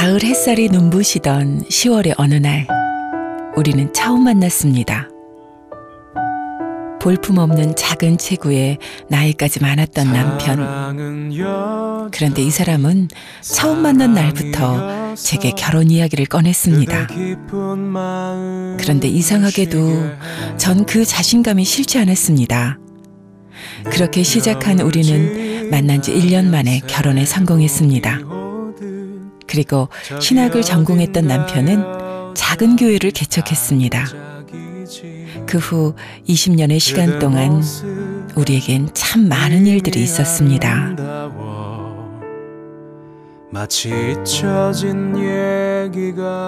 가을 햇살이 눈부시던 10월의 어느 날, 우리는 처음 만났습니다. 볼품없는 작은 체구에 나이까지 많았던 남편. 그런데 이 사람은 처음 만난 날부터 제게 결혼 이야기를 꺼냈습니다. 그런데 이상하게도 전 그 자신감이 싫지 않았습니다. 그렇게 시작한 우리는 만난 지 1년 만에 결혼에 성공했습니다. 그리고 신학을 전공했던 남편은 작은 교회를 개척했습니다. 그 후 20년의 시간 동안 우리에겐 참 많은 일들이 있었습니다.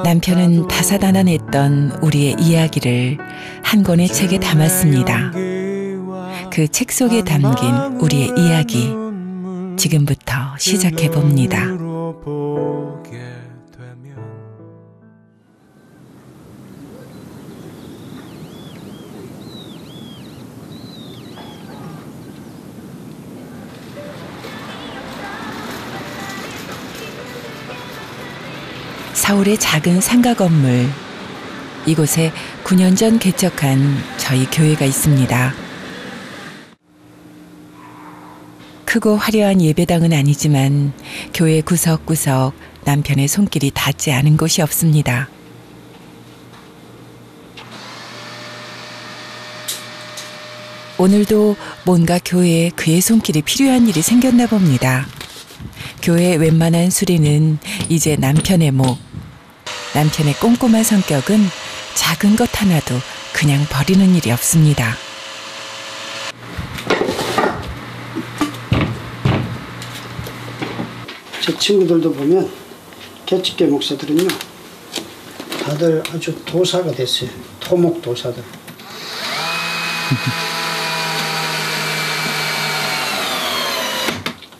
남편은 다사다난했던 우리의 이야기를 한 권의 책에 담았습니다. 그 책 속에 담긴 우리의 이야기, 지금부터 시작해 봅니다. 서울의 작은 상가 건물, 이곳에 9년 전 개척한 저희 교회가 있습니다. 크고 화려한 예배당은 아니지만 교회 구석구석 남편의 손길이 닿지 않은 곳이 없습니다. 오늘도 뭔가 교회에 그의 손길이 필요한 일이 생겼나 봅니다. 교회의 웬만한 수리는 이제 남편의 목. 남편의 꼼꼼한 성격은 작은 것 하나도 그냥 버리는 일이 없습니다. 제 친구들도 보면 개척교 목사들은요, 다들 아주 도사가 됐어요. 토목 도사들.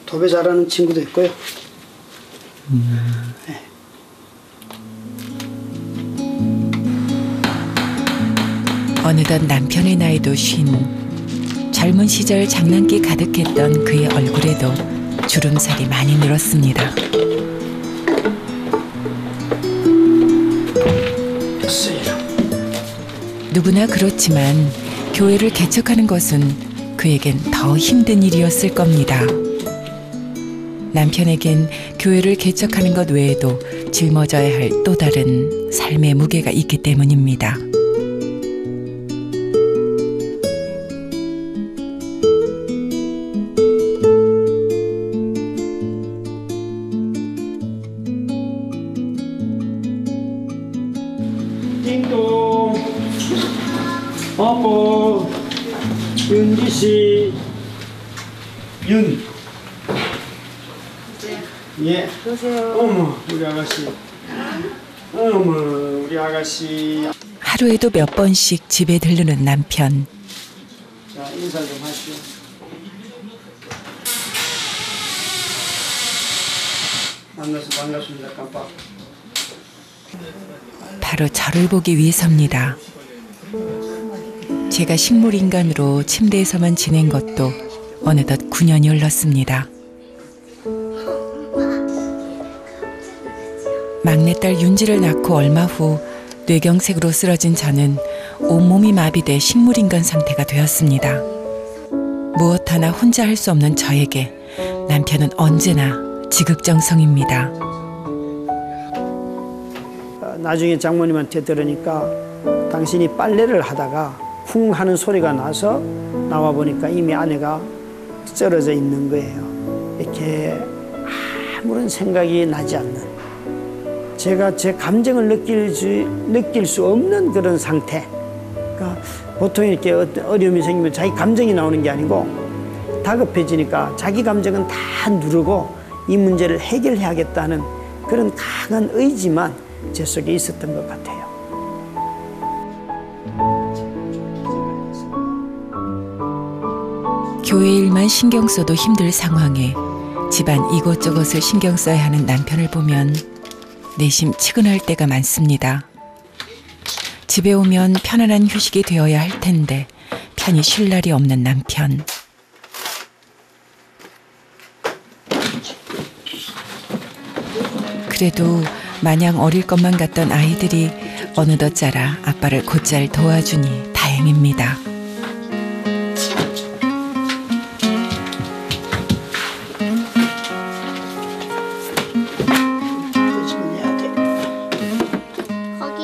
도배 잘하는 친구도 있고요. 네. 어느덧 남편의 나이도 50. 젊은 시절 장난기 가득했던 그의 얼굴에도 주름살이 많이 늘었습니다. 누구나 그렇지만 교회를 개척하는 것은 그에겐 더 힘든 일이었을 겁니다. 남편에겐 교회를 개척하는 것 외에도 짊어져야 할 또 다른 삶의 무게가 있기 때문입니다. 띵동, 어머, 윤기씨, 윤. 예. 그러세요. 어머, 우리 아가씨. 어머, 우리 아가씨. 하루에도 몇 번씩 집에 들르는 남편. 자, 인사 좀 하시오. 만나서 반갑습니다, 깜빡. 바로 저를 보기 위해서입니다. 제가 식물인간으로 침대에서만 지낸 것도 어느덧 9년이 흘렀습니다. 막내딸 윤지를 낳고 얼마 후 뇌경색으로 쓰러진 저는 온몸이 마비돼 식물인간 상태가 되었습니다. 무엇 하나 혼자 할 수 없는 저에게 남편은 언제나 지극정성입니다. 나중에 장모님한테 들으니까 당신이 빨래를 하다가 쿵 하는 소리가 나서 나와 보니까 이미 아내가 쓰러져 있는 거예요. 이렇게 아무런 생각이 나지 않는, 제가 제 감정을 느낄 수 없는 그런 상태. 그러니까 보통 이렇게 어려움이 생기면 자기 감정이 나오는 게 아니고 다급해지니까 자기 감정은 다 누르고 이 문제를 해결해야겠다는 그런 강한 의지만 제 속에 있었던 것 같아요. 교회 일만 신경 써도 힘들 상황에 집안 이것저것을 신경 써야 하는 남편을 보면 내심 측은할 때가 많습니다. 집에 오면 편안한 휴식이 되어야 할 텐데 편히 쉴 날이 없는 남편. 그래도 마냥 어릴 것만 같던 아이들이 어느덧 자라 아빠를 곧잘 도와주니 다행입니다.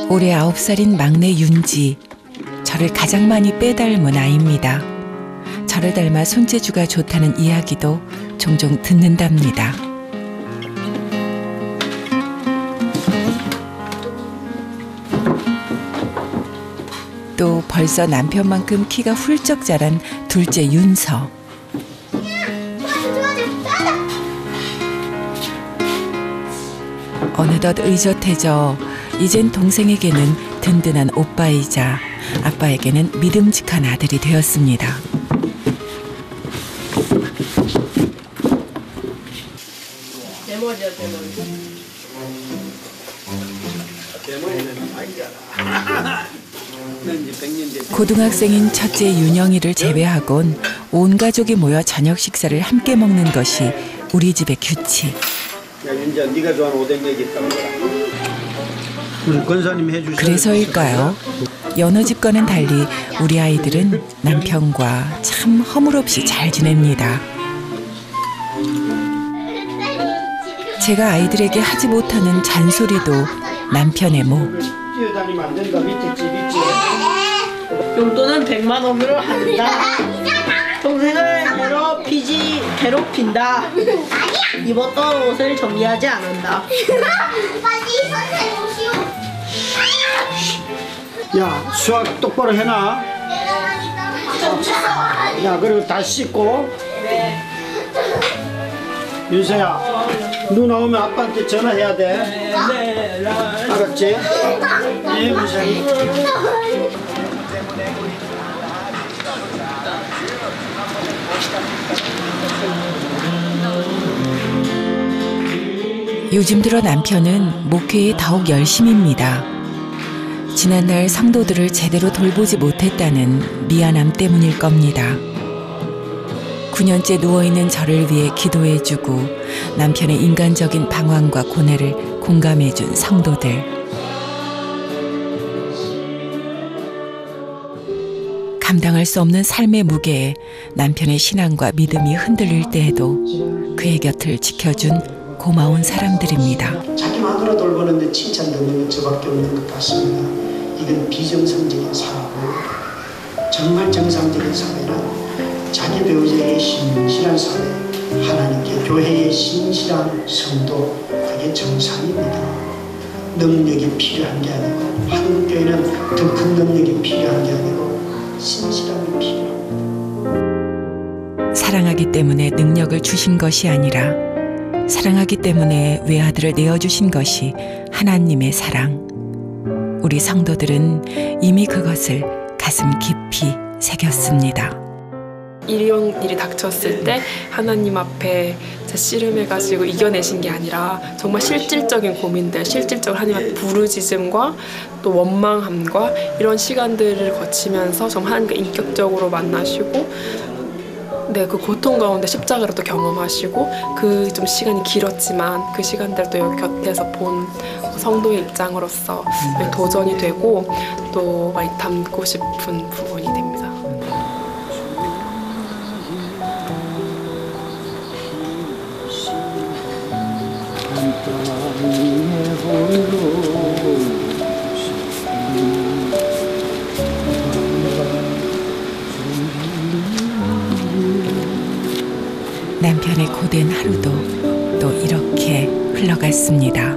올해 9살인 막내 윤지. 저를 가장 많이 빼닮은 아이입니다. 저를 닮아 손재주가 좋다는 이야기도 종종 듣는답니다. 또 벌써 남편만큼 키가 훌쩍 자란 둘째 윤서. 어느덧 의젓해져 이젠 동생에게는 든든한 오빠이자 아빠에게는 믿음직한 아들이 되었습니다. 고등학생인 첫째 윤영이를 제외하곤 온 가족이 모여 저녁 식사를 함께 먹는 것이 우리 집의 규칙. 야, 윤지야, 네가 좋아하는 오뎅 얘기 있다고 우리 권사님 해주신. 그래서일까요? 여느 집과는 달리 우리 아이들은 남편과 참 허물없이 잘 지냅니다. 제가 아이들에게 하지 못하는 잔소리도 남편의 목. 뛰어다니면 안 된다. 밑에 집 있지. 용돈은 100만 원으로 한다. 동생을 괴롭힌다. 입었던 옷을 정리하지 않는다. 야, 수학 똑바로 해놔. 야, 그리고 다 씻고. 네. 윤서야, 누나 오면 아빠한테 전화해야 돼. 네. 알았지? 네, 윤서이. 요즘 들어 남편은 목회에 더욱 열심입니다. 지난날 성도들을 제대로 돌보지 못했다는 미안함 때문일 겁니다. 9년째 누워있는 저를 위해 기도해주고 남편의 인간적인 방황과 고뇌를 공감해준 성도들. 감당할 수 없는 삶의 무게에 남편의 신앙과 믿음이 흔들릴 때에도 그의 곁을 지켜준 고마운 사람들입니다. 자기 마누라 돌보는데 칭찬 듣는 것 저밖에 없는 것 같습니다. 이건 비정상적인 사회고 정말 정상적인 사회는 자기 배우자에게 신실한 사회, 하나님께 교회에 신실한 성도, 그게 정상입니다. 능력이 필요한 게 아니고 한국교회는 더 큰 능력이 필요한 게 아니고 신실함이 필요합니다. 사랑하기 때문에 능력을 주신 것이 아니라 사랑하기 때문에 외아들을 내어주신 것이 하나님의 사랑. 우리 성도들은 이미 그것을 가슴 깊이 새겼습니다. 이런 일이 닥쳤을 때 하나님 앞에 씨름해가지고 이겨내신 게 아니라 정말 실질적인 고민들, 실질적으로 하나님 앞에 부르짖음과 또 원망함과 이런 시간들을 거치면서 정말 하나님과 인격적으로 만나시고 네, 그 고통 가운데 십자가를 또 경험하시고 그 좀 시간이 길었지만 그 시간들 또 여기 곁에서 본 성도의 입장으로서 도전이 되고 또 많이 담고 싶은 부분이 됩니다. 남편의 고된 하루도 또 이렇게 흘러갔습니다.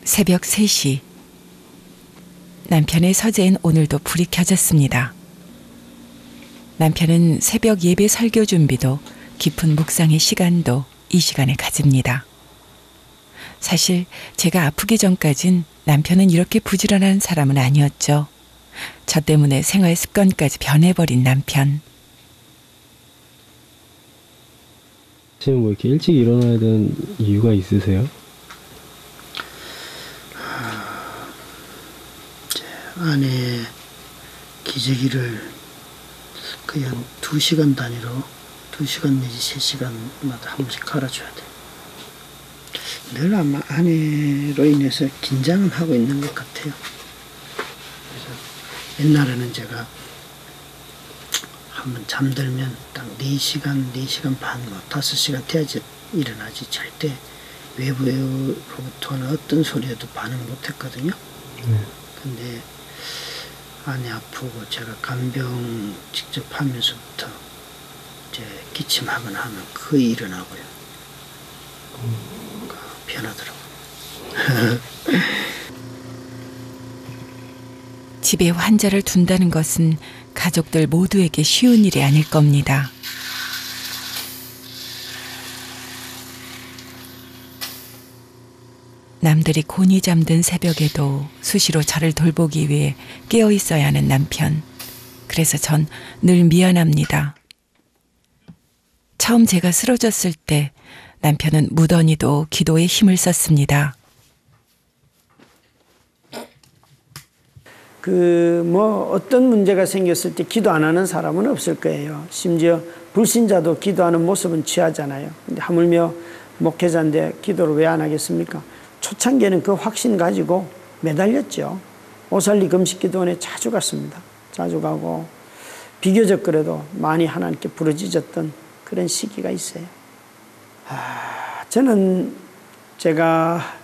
새벽 3시. 남편의 서재엔 오늘도 불이 켜졌습니다. 남편은 새벽 예배 설교 준비도 깊은 묵상의 시간도 이 시간에 가집니다. 사실 제가 아프기 전까진 남편은 이렇게 부지런한 사람은 아니었죠. 저 때문에 생활 습관까지 변해버린 남편. 지금 뭐 이렇게 일찍 일어나야 되는 이유가 있으세요? 아내 기저귀를 거의 한 2시간 단위로 2시간 내지 3시간마다 한 번씩 갈아줘야 돼. 늘 아마 아내로 인해서 긴장은 하고 있는 것 같아요. 그래서 옛날에는 제가 한번 잠들면 딱 4시간, 4시간 반, 5시간 돼야지 일어나지 절대 외부로부터는 어떤 소리에도 반응 못했거든요. 근데 아내 아프고 제가 간병 직접 하면서부터 이제 기침하거나 하면 거의 일어나고요. 변하더라고요. 집에 환자를 둔다는 것은 가족들 모두에게 쉬운 일이 아닐 겁니다. 남들이 곤히 잠든 새벽에도 수시로 저를 돌보기 위해 깨어 있어야 하는 남편. 그래서 전 늘 미안합니다. 처음 제가 쓰러졌을 때 남편은 무던히도 기도에 힘을 썼습니다. 어떤 문제가 생겼을 때 기도 안 하는 사람은 없을 거예요. 심지어 불신자도 기도하는 모습은 취하잖아요. 근데 하물며 목회자인데 기도를 왜 안 하겠습니까? 초창기에는 그 확신 가지고 매달렸죠. 오살리 금식기도원에 자주 갔습니다. 자주 가고 비교적 그래도 많이 하나님께 부르짖었던 그런 시기가 있어요. 저는 제가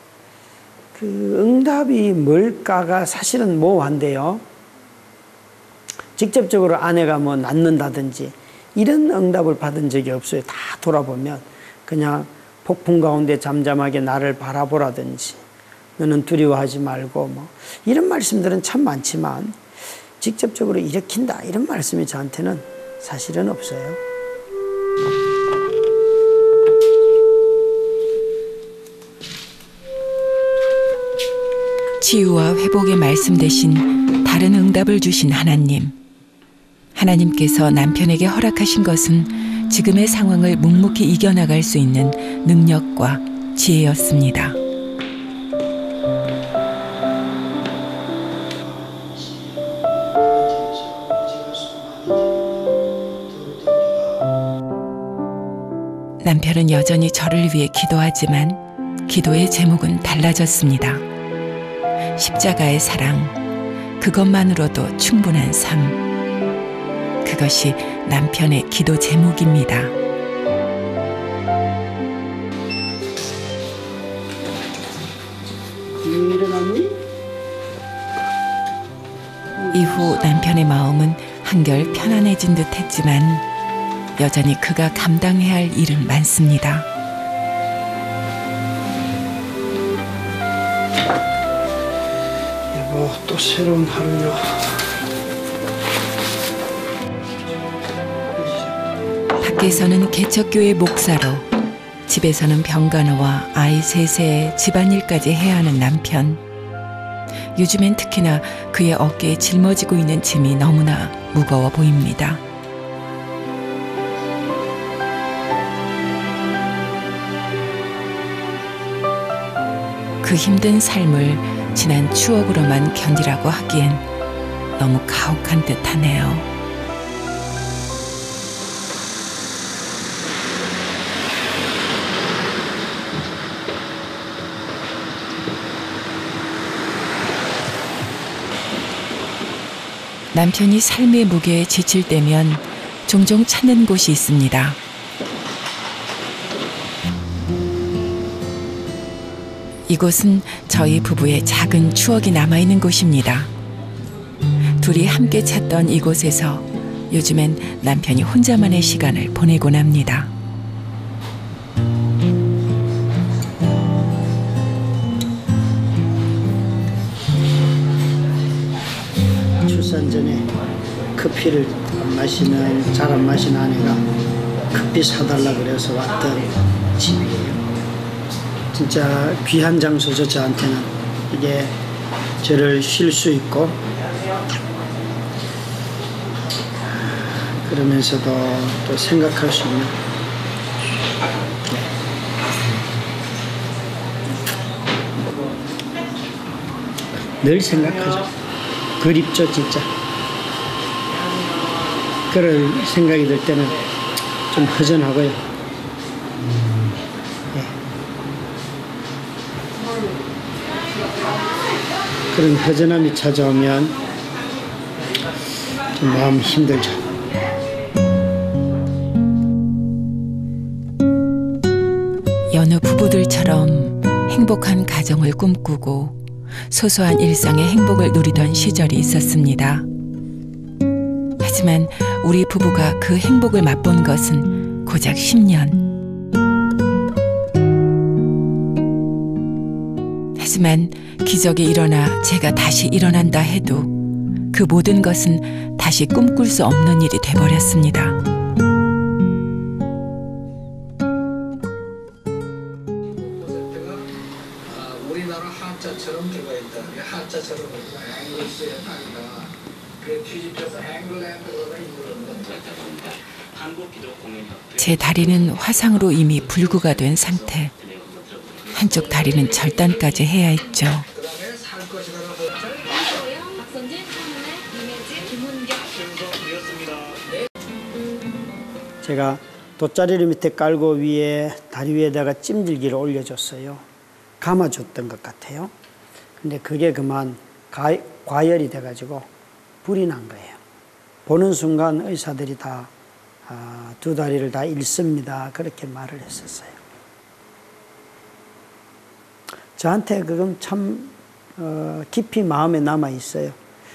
그 응답이 뭘까가 사실은 모호한데요. 직접적으로 아내가 뭐 낳는다든지 이런 응답을 받은 적이 없어요. 다 돌아보면 그냥 폭풍 가운데 잠잠하게 나를 바라보라든지 너는 두려워하지 말고 뭐 이런 말씀들은 참 많지만 직접적으로 일으킨다 이런 말씀이 저한테는 사실은 없어요. 치유와 회복의 말씀 대신 다른 응답을 주신 하나님. 하나님께서 남편에게 허락하신 것은 지금의 상황을 묵묵히 이겨나갈 수 있는 능력과 지혜였습니다. 남편은 여전히 저를 위해 기도하지만 기도의 제목은 달라졌습니다. 십자가의 사랑, 그것만으로도 충분한 삶. 그것이 남편의 기도 제목입니다. 일어났니? 이후 남편의 마음은 한결 편안해진 듯 했지만 여전히 그가 감당해야 할 일은 많습니다. 여보, 또 새로운 하루요. 밖에서는 개척교회 목사로, 집에서는 병간호와 아이 셋의 집안일까지 해야 하는 남편. 요즘엔 특히나 그의 어깨에 짊어지고 있는 짐이 너무나 무거워 보입니다. 그 힘든 삶을 지난 추억으로만 견디라고 하기엔 너무 가혹한 듯하네요. 남편이 삶의 무게에 지칠 때면 종종 찾는 곳이 있습니다. 이곳은 저희 부부의 작은 추억이 남아있는 곳입니다. 둘이 함께 찾던 이곳에서 요즘엔 남편이 혼자만의 시간을 보내곤 합니다. 출산 전에 커피를 잘 안 마시는 아내가 커피 사달라 그래서 왔던 집이에요. 진짜 귀한 장소죠. 저한테는 이게 저를 쉴 수 있고 그러면서도 또 생각할 수 있는 늘 생각하죠. 그립죠, 진짜. 그럴 생각이 들 때는 좀 허전하고요. 예. 그런 허전함이 찾아오면 좀 마음 힘들죠. 여느 부부들처럼 행복한 가정을 꿈꾸고 소소한 일상의 행복을 누리던 시절이 있었습니다. 하지만 우리 부부가 그 행복을 맛본 것은 고작 10년. 하지만 기적이 일어나 제가 다시 일어난다 해도 그 모든 것은 다시 꿈꿀 수 없는 일이 돼버렸습니다. 우리나라 한자처럼 들어가 있다. 한자처럼 잉글리시에 나니까 그래 뒤집혀서 앵글랜드가 제 다리는 화상으로 이미 불구가 된 상태. 한쪽 다리는 절단까지 해야 했죠. 그다음에 살 것이라고 박선진, 한은혜, 이매지, 김훈경. 제가 돗자리를 밑에 깔고 위에 다리 위에다가 찜질기를 올려줬어요. 감아줬던 것 같아요. 근데 그게 그만 과열이 돼가지고 불이 난 거예요. 보는 순간 의사들이 다 두 다리를 다 잃습니다. 그렇게 말을 했었어요. 저한테 그건 참 깊이 마음에 남아 있어요.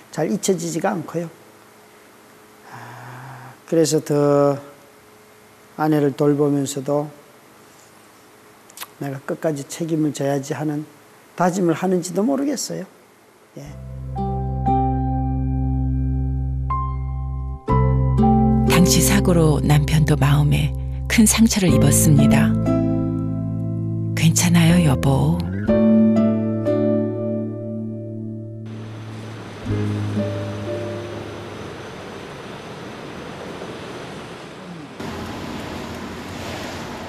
잘 잊혀지지가 않고요. 그래서 더 아내를 돌보면서도 내가 끝까지 책임을 져야지 하는 다짐을 하는지도 모르겠어요. 예. 당시 사고로 남편도 마음에 큰 상처를 입었습니다. 괜찮아요, 여보.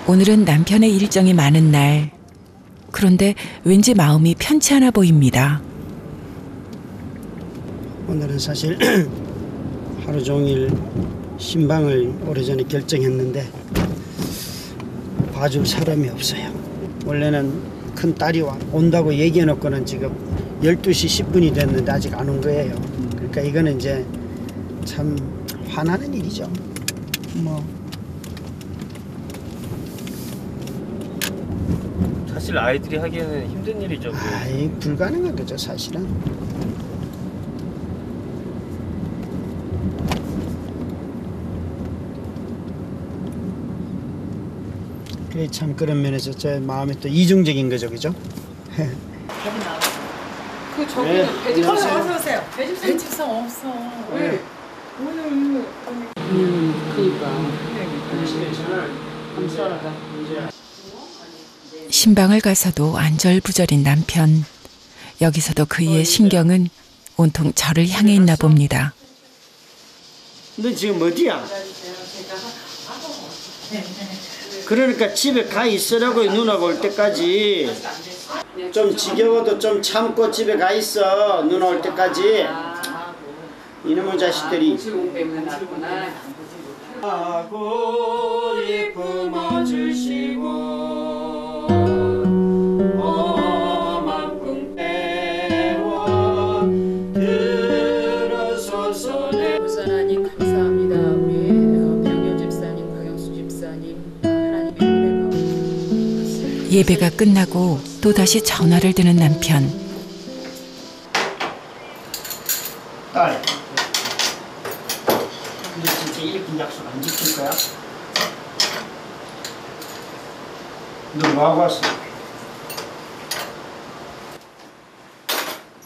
오늘은 남편의 일정이 많은 날. 그런데 왠지 마음이 편치 않아 보입니다. 오늘은 사실 하루 종일 신방을 오래전에 결정했는데 봐줄 사람이 없어요. 원래는 큰 딸이 온다고 얘기해놓고는 지금 12시 10분이 됐는데 아직 안 온 거예요. 그러니까 이거는 이제 참 화나는 일이죠. 사실 아이들이 하기에는 힘든 일이죠. 불가능한 거죠, 사실은. 그래 참 그런 면에서 제 마음이 또 이중적인 거죠, 그죠? 그 저기는 배집상 어서 오세요. 배집상 없어. 왜? 오늘 신방을 가서도 안절부절인 남편. 여기서도 그의 신경은 온통 저를 향해 있나 봅니다. 너 지금 어디야? 그러니까 집에 가 있으라고 누나가 올 때까지. 좀 지겨워도 좀 참고 집에 가 있어. 누나 올 때까지. 이놈의 자식들이. 하고 품어주시고 오만큼 때워 들어서서 불산 하나님 감사합니다. 우리 배영현 집사님, 박영수 집사님 하나님의 은혜가 예배가 끝나고 또다시 전화를 드는 남편. 딸, 근데 진짜 이렇게 약속 안 지킬 거야? 너 뭐하고 왔어?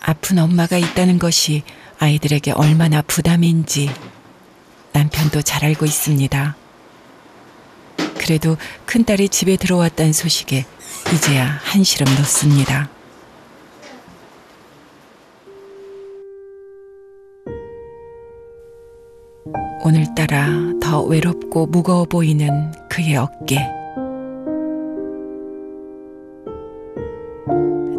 아픈 엄마가 있다는 것이 아이들에게 얼마나 부담인지 남편도 잘 알고 있습니다. 그래도 큰딸이 집에 들어왔다는 소식에 이제야 한시름 놓습니다. 오늘따라 더 외롭고 무거워 보이는 그의 어깨.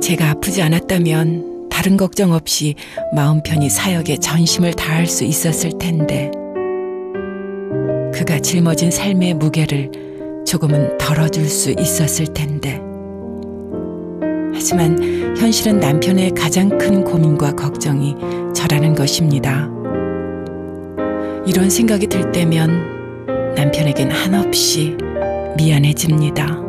제가 아프지 않았다면 다른 걱정 없이 마음 편히 사역에 전심을 다할 수 있었을 텐데 그가 짊어진 삶의 무게를 조금은 덜어줄 수 있었을 텐데 하지만 현실은 남편의 가장 큰 고민과 걱정이 저라는 것입니다. 이런 생각이 들 때면 남편에겐 한없이 미안해집니다.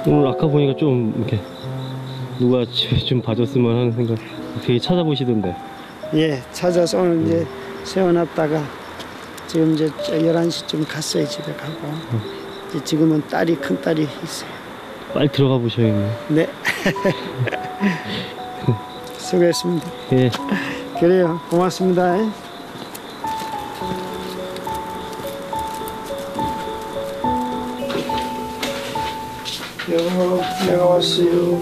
오늘 아까 보니까 좀 이렇게 누가 집에 좀 봐줬으면 하는 생각 되게 찾아보시던데. 예, 찾아서 오늘 이제 세워놨다가 지금 이제 11시쯤 갔어요. 집에 가고. 이제 지금은 큰 딸이 있어요. 빨리 들어가 보셔야겠네. 네. 수고했습니다. 예. 그래요. 고맙습니다. 여보, 내가 왔어요.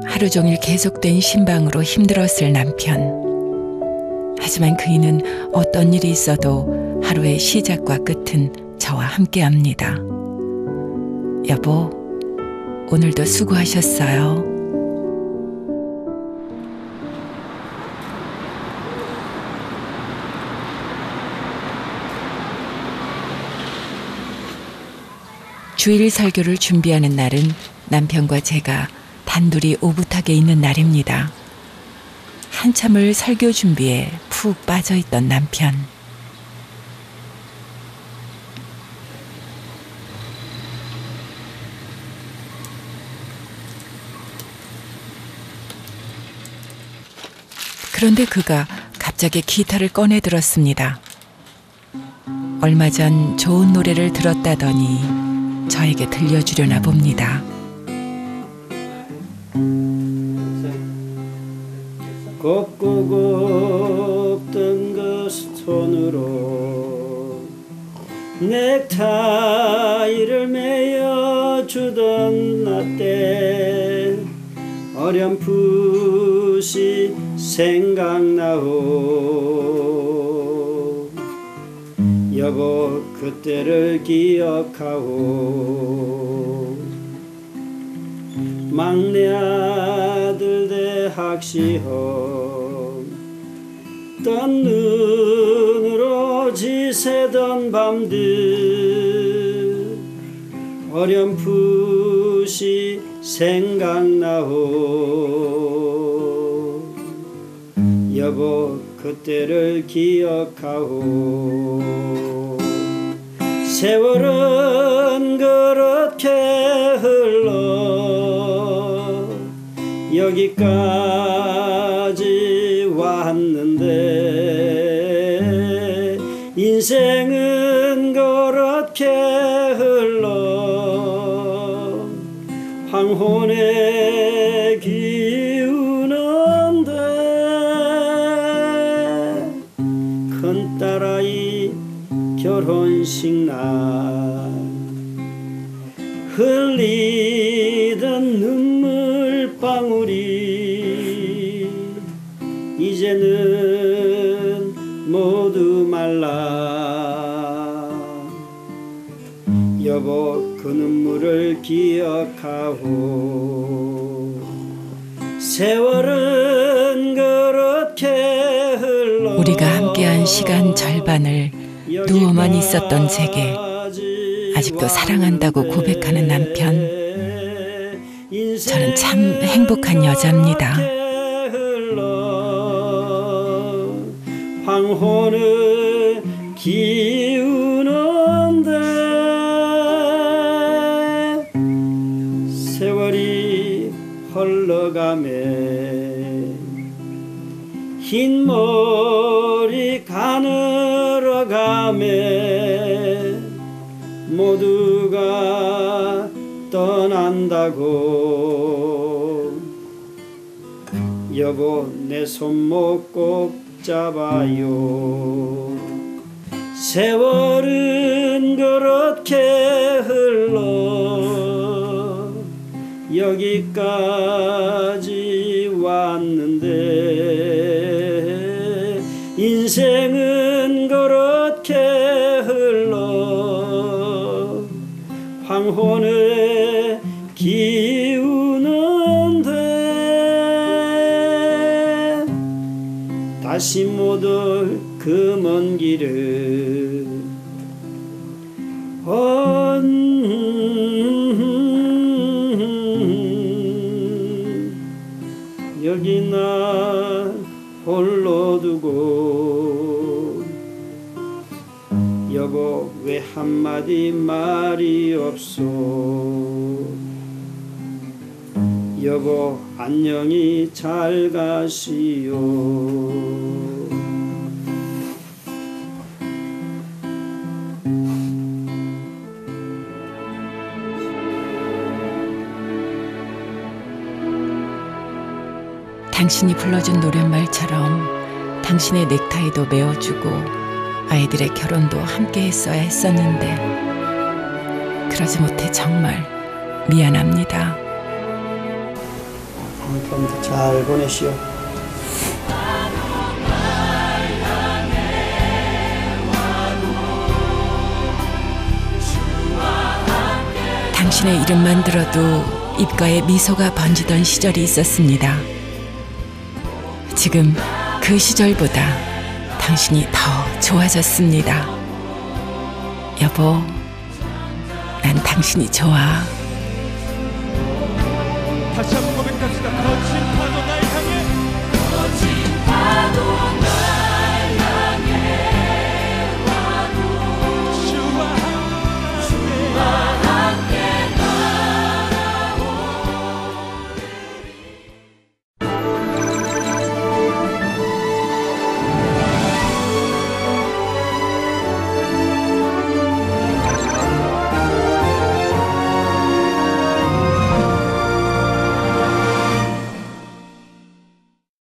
하루 종일 계속된 신방으로 힘들었을 남편. 하지만 그이는 어떤 일이 있어도 하루의 시작과 끝은 저와 함께합니다. 여보, 오늘도 수고하셨어요. 주일 설교를 준비하는 날은 남편과 제가 단둘이 오붓하게 있는 날입니다. 한참을 설교 준비에 푹 빠져있던 남편. 그런데 그가 갑자기 기타를 꺼내 들었습니다. 얼마 전 좋은 노래를 들었다더니 저에게 들려주려나 봅니다. 곱고 곱던 그 손으로 넥타이를 매여주던 나 때 어렴풋이 생각나오. 여보 그때를 기억하오. 막내 아들 대학 시험 떤 눈으로 지새던 밤들 어렴풋이 생각나오. 여보 그때를 기억하오. 세월은 그렇게 흘러 여기까지 왔는데 인생은 그렇게 흘러 황혼에 기우는데 큰딸아이 결혼식 날 흘리던 눈물방울이 이제는 모두 말라. 여보 그 눈물을 기억하오. 세월은 그렇게 흘러 우리가 함께한 시간 절반을 누워만 있었던 제게 아직도 사랑한다고 고백하는 남편. 저는 참 행복한 여자입니다. 황혼을 기우는데 세월이 흘러가매 흰머리 가늘어 가매 모두가 떠난다고. 여보 내 손목 꼭 잡아요. 세월은 그렇게 흘러 여기까지 왔는데 인생은 그렇게 다시 못 올 그 먼 길을 여기 나 홀로 두고 여보 왜 한마디 말이 없소 여보 안녕히 잘 가시오 당신이 불러준 노랫말처럼 당신의 넥타이도 메어주고 아이들의 결혼도 함께 했어야 했었는데 그러지 못해 정말 미안합니다. 그럼 잘 보내시오. 당신의 이름만 들어도 입가에 미소가 번지던 시절이 있었습니다. 지금 그 시절보다 당신이 더 좋아졌습니다. 여보, 난 당신이 좋아. 다시 한번 고백합시다.